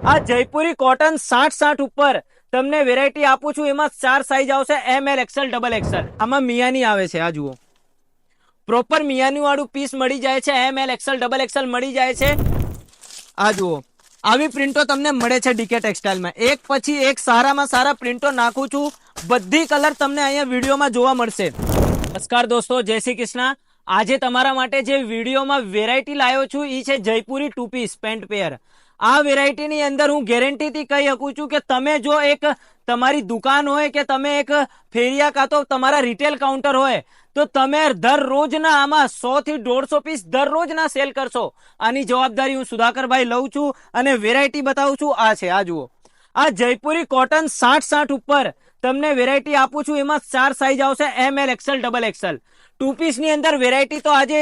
આ જયપુરી કોટન 60-60 ઉપર તમને વેરાયટી આપું છું. એમાં 4 સાઈઝ આવશે, ML, XL, XXL. આમાં મિયાની આવે છે. આ જુઓ, પ્રોપર મિયાની વાળું પીસ મળી જાય છે. ML, XL, XXL મળી જાય છે. આ જુઓ, આવી પ્રિન્ટો તમને મળે છે ડીકે ટેક્સટાઇલમાં. એક પછી એક સારામાં સારા પ્રિન્ટો નાખું છું. બધી કલર તમને અહીંયા વિડીયોમાં જોવા મળશે. નમસ્કાર દોસ્તો, જય શ્રી કૃષ્ણ. આજે તમારા માટે જે વિડીયોમાં વેરાયટી લાવ્યો છું એ છે જયપુરી 2 પીસ પેન્ટ પેર. આ વેરાયટીની અંદર હું ગેરંટીથી કહી શકું છું કે તમે જો એક તમારી દુકાન હોય કે તમે એક ફેરિયા કાં તો તમારા રિટેલ કાઉન્ટર હોય તો તમે દરરોજના આમાં 100 થી 150 પીસ દરરોજના સેલ કરશો. આની જવાબદારી હું સુધાકરભાઈ લઉં છું અને વેરાયટી બતાવું છું. આ છે, આ જુઓ, આ જયપુરી કોટન 60-60 ઉપર તમને વેરાયટી આપું છું. એમાં 4 સાઈઝ આવશે, ML, XL, XXL. 2 પીસની અંદર વેરાયટી તો આજે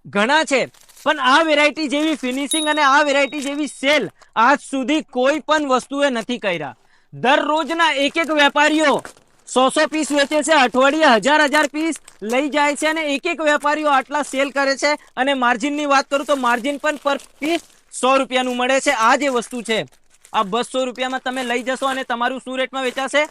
ઘણા છે, પણ આ વેરાયટી જેવી ફિનિશિંગ અને આ વેરાયટી જેવી સેલ આજ સુધી કોઈ પણ વસ્તુએ નથી કર્યા. દરરોજના એક વેપારીઓ 100 પીસ વેચે છે, અઠવાડિયે 1000 પીસ લઈ જાય છે અને એક વેપારીઓ આટલા સેલ કરે છે. અને માર્જિનની વાત કરું તો માર્જિન પણ પર પીસ 100 રૂપિયાનું મળે છે. આ જે વસ્તુ છે આ 200 રૂપિયામાં તમે લઈ જશો અને તમારું શું રેટમાં વેચાશે?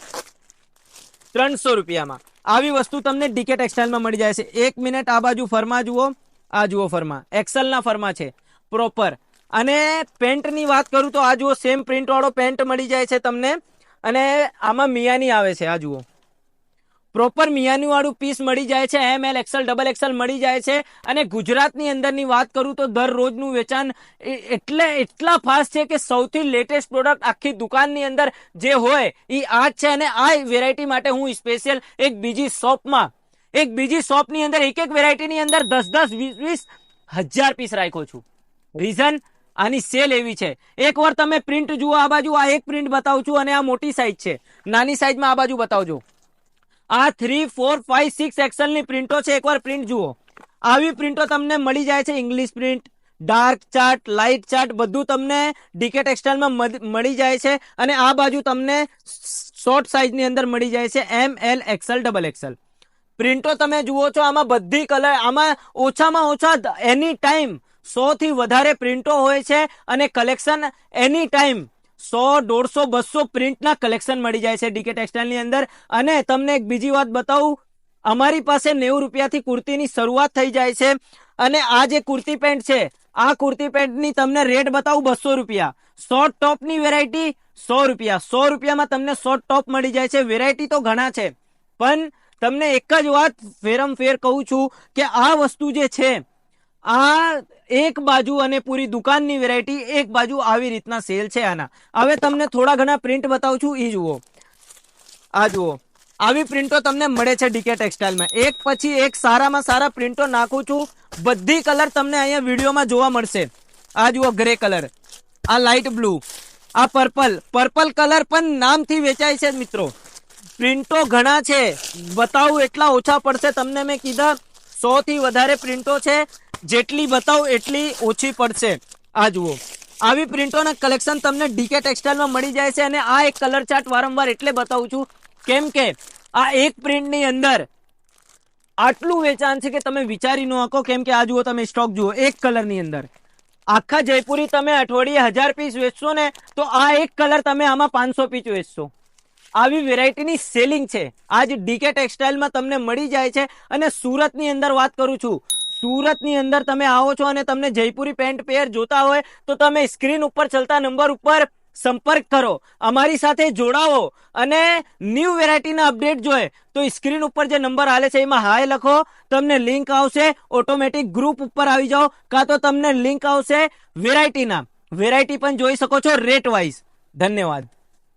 300 રૂપિયામાં. આવી વસ્તુ તમને ડીકે ટેક્સટાઇલમાં મળી જાય છે. 1 મિનિટ, આ બાજુ ફરમા જુઓ, આ જુઓ ફરમા, એક્સેલ ના ફરમા છે પ્રોપર. અને પેન્ટની વાત કરું તો આ જુઓ, સેમ પ્રિન્ટ વાળો પેન્ટ મળી જાય છે તમને. અને આમાં મિયાની આવે છે. આ જુઓ, પ્રોપર મિયાની વાળું પીસ મળી જાય છે. ML, XL, XXL મળી જાય છે. અને ગુજરાતની અંદરની વાત કરું તો દરરોજનું વેચાણ એટલા ફાસ્ટ છે કે સૌથી લેટેસ્ટ પ્રોડક્ટ આખી દુકાનની અંદર જે હોય એ આ જ છે. અને આ વેરાયટી માટે હું સ્પેશિયલ એક બીજી શોપની અંદર એક વેરાયટીની અંદર 10-10, 20-20 હજાર પીસ રાખ્યો છું. રીઝન આની સેલ એવી છે. એકવાર તમે પ્રિન્ટ જુઓ, આ બાજુ આ એક પ્રિન્ટ બતાવું છું અને આ મોટી સાઈઝ છે. નાની સાઈઝમાં આ બાજુ બતાવજો. આ 3, 4, 5, 6 XL ની પ્રિન્ટો છે. એકવાર પ્રિન્ટ જુઓ. આવી પ્રિન્ટો તમને મળી જાય છે. English print, dark chart, light chart બધું તમને ડીકે ટેક્સટાઇલમાં મળી જાય છે. અને આ બાજુ તમને શોર્ટ સાઈઝની અંદર મળી જાય છે, ML, XL, XXL. પ્રિન્ટો તમે જુઓ છો, આમાં બધી કલર, આમાં ઓછામાં ઓછા એની ટાઈમ 100 થી વધારે પ્રિન્ટો હોય છે. અને કલેક્શન એની ટાઈમ 100, 150, 200 પ્રિન્ટના કલેક્શન મળી જાય છે ડીકે ટેક્સટાઇલની અંદર. અને તમને એક બીજી વાત બતાવું, અમારી પાસે 90 રૂપિયાથી કુર્તીની શરૂઆત થઈ જાય છે. અને આ જે કુર્તી પેન્ટ છે, આ કુર્તી પેન્ટની તમને રેટ બતાવું 200 રૂપિયા. શોર્ટ ટોપની વેરાયટી 100 રૂપિયા. 100 રૂપિયામાં તમને શોર્ટ ટોપ મળી જાય છે. વેરાયટી તો ઘણા છે, પણ તમને એક જ વાત ફેર કહું છું કે આ વસ્તુ જે છે આ એક બાજુ અને પૂરી દુકાનની વેરાયટી એક બાજુ આવી રીતના સેલ છે આના. હવે તમને થોડા ઘણા પ્રિન્ટ બતાવું છું. એ જુઓ, આ જુઓ, આવી પ્રિન્ટો તમને મળે છે ડીકે ટેક્સટાઇલમાં. એક પછી એક સારામાં સારા પ્રિન્ટો નાખું છું. બધી કલર તમને અહીંયા વિડીયોમાં જોવા મળશે. આ જુઓ, ગ્રે કલર, આ લાઇટ બ્લુ, આ પર્પલ કલર પણ નામથી વેચાય છે મિત્રો. પ્રિન્ટો ઘણા છે, બતાવું એટલા ઓછા પડશે તમને. મેં કીધા 100 થી વધારે પ્રિન્ટો છે, જેટલી બતાવું એટલી ઓછી પડશે. આ જુઓ, આવી પ્રિન્ટોના કલેક્શન તમને ડીકે ટેક્સટાઇલમાં મળી જાય છે. અને આ એક કલર ચાર્ટ વારંવાર એટલે બતાવું છું કેમ કે આ એક પ્રિન્ટની અંદર આટલું વેચાણ છે કે તમે વિચારી ન શકો. કેમ કે આ જુઓ, તમે સ્ટોક જુઓ, એક કલરની અંદર આખા જયપુરી તમે અઠવાડિયે 1000 પીસ વેચશો ને તો આ એક કલર તમે આમાં 500 પીસ વેચશો. આવી વેરાયટીની સેલિંગ છે આજ ડીકે ટેક્સટાઇલમાં તમને મળી જાય છે. અને સુરતની અંદર વાત કરું છું, સુરતની અંદર તમે આવો છો અને તમને જયપુરી પેન્ટ પેર જોતા હોય તો તમે સ્ક્રીન ઉપર ચલતા નંબર ઉપર સંપર્ક કરો, અમારી સાથે જોડાવો. અને ન્યૂ વેરાયટીના અપડેટ જોઈએ તો સ્ક્રીન ઉપર જે નંબર આલે છે એમાં હાય લખો, તમને લિંક આવશે, ઓટોમેટિક ગ્રુપ ઉપર આવી જાઓ. કાં તો તમને લિંક આવશે વેરાયટીના, વેરાયટી પણ જોઈ શકો છો રેટ વાઇઝ. ધન્યવાદ.